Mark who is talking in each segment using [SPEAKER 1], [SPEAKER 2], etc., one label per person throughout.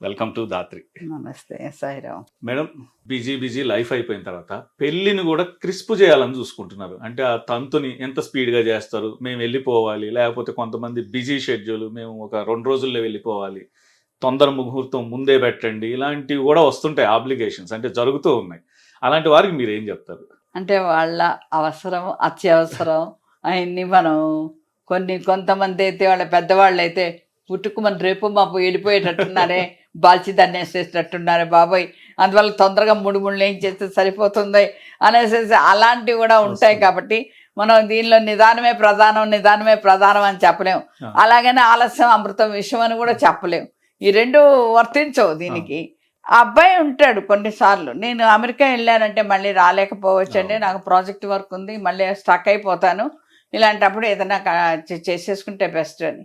[SPEAKER 1] Welcome to Dhatri.
[SPEAKER 2] నమస్తే Sairam.
[SPEAKER 1] Madam, busy life అయిపోయిన తర్వాత పెళ్లిని కూడా క్రిస్ప్ చేయాలని చూసుకుంటున్నారు. అంటే ఆ తంతుని ఎంత స్పీడ్గా చేస్తారు, మేము వెళ్ళిపోవాలి, లేకపోతే కొంతమంది బిజీ షెడ్యూల్, మేము ఒక 2 రోజుల్లో వెళ్ళిపోవాలి, తొందర ముహూర్తం ముందే పెట్టండి, ఇలాంటివి కూడా వస్తుంటాయి ఆబ్లిగేషన్స్, అంటే జరుగుతూ ఉన్నాయి. అలాంటి వారికి మీరు ఏం చెప్తారు?
[SPEAKER 2] అంటే వాళ్ళ అవసరం అత్యవసరం అవన్నీ మనం కొంతమంది అయితే వాళ్ళ పెద్దవాళ్ళు అయితే పుట్టుకుమని రేపు మాపు వెళ్ళిపోయేటట్టున్నారే, బాల్చిదాన్ని వేసేటట్టున్నారే బాబాయ్, అందువల్ల తొందరగా ముళ్ళు ఏం చేస్తే సరిపోతుంది అనేసి అలాంటివి కూడా ఉంటాయి. కాబట్టి మనం దీనిలో నిదానమే ప్రధానం అని చెప్పలేము. అలాగనే ఆలస్యం అమృతం విషయం అని కూడా చెప్పలేము. ఈ రెండు వర్తించవు దీనికి. ఆ అబ్బాయి ఉంటాడు కొన్నిసార్లు, నేను అమెరికా వెళ్ళానంటే మళ్ళీ రాలేకపోవచ్చు అండి, నాకు ప్రాజెక్ట్ వర్క్ ఉంది, మళ్ళీ స్టక్ అయిపోతాను, ఇలాంటప్పుడు ఏదైనా చేసేసుకుంటే బెస్ట్ అని.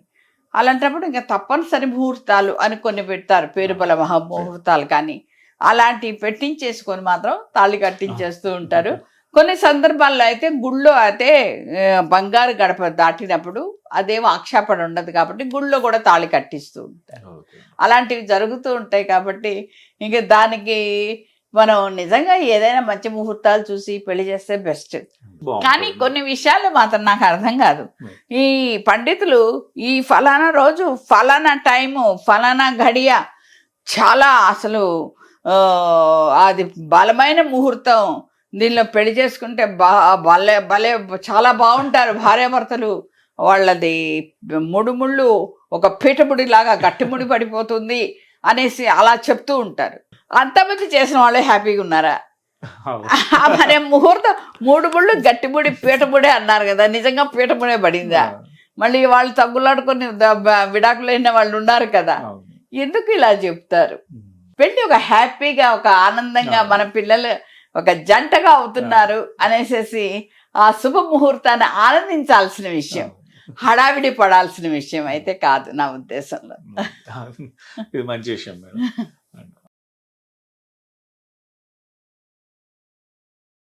[SPEAKER 2] అలాంటప్పుడు ఇంకా తప్పనిసరి ముహూర్తాలు అని కొన్ని పెడతారు, పేరుబల ముహూర్తాలు కానీ అలాంటివి పెట్టించేసుకొని మాత్రం తాళి కట్టించేస్తూ ఉంటారు. కొన్ని సందర్భాల్లో అయితే గుళ్ళో అయితే బంగారు గడప దాటినప్పుడు అదేమో ఆక్షేపణ ఉండదు కాబట్టి గుళ్ళో కూడా తాళి కట్టిస్తూ ఉంటారు. అలాంటివి జరుగుతూ ఉంటాయి. కాబట్టి ఇంక దానికి మనం నిజంగా ఏదైనా మంచి ముహూర్తాలు చూసి పెళ్లి చేస్తే బెస్ట్. కానీ కొన్ని విషయాలు మాత్రం నాకు అర్థం కాదు. ఈ పండితులు ఈ ఫలానా రోజు ఫలానా టైము ఫలానా గడియ చాలా అసలు అది బలమైన ముహూర్తం, దీనిలో పెళ్లి చేసుకుంటే భలే చాలా బాగుంటారు భార్యాభర్తలు, వాళ్ళది ముళ్ళు ఒక పీటముడి లాగా గట్టిముడి పడిపోతుంది అనేసి అలా చెప్తూ ఉంటారు. అంతమంది చేసిన వాళ్ళే హ్యాపీగా ఉన్నారా? మరి ముహూర్తం 3 ముళ్ళు గట్టిముడి పీటముడే అన్నారు కదా, నిజంగా పీటముడే పడిందా? మళ్ళీ వాళ్ళు తగ్గులాడుకొని విడాకులైన వాళ్ళు ఉన్నారు కదా. ఎందుకు ఇలా చెప్తారు? పెళ్ళి ఒక హ్యాపీగా ఒక ఆనందంగా మన పిల్లలు ఒక జంటగా అవుతున్నారు అనేసి ఆ శుభ ముహూర్తాన్ని ఆనందించాల్సిన విషయం, హడావిడి పడాల్సిన విషయం అయితే కాదు నా ఉద్దేశంలో.
[SPEAKER 1] ఇది మంచి విషయం మేడం.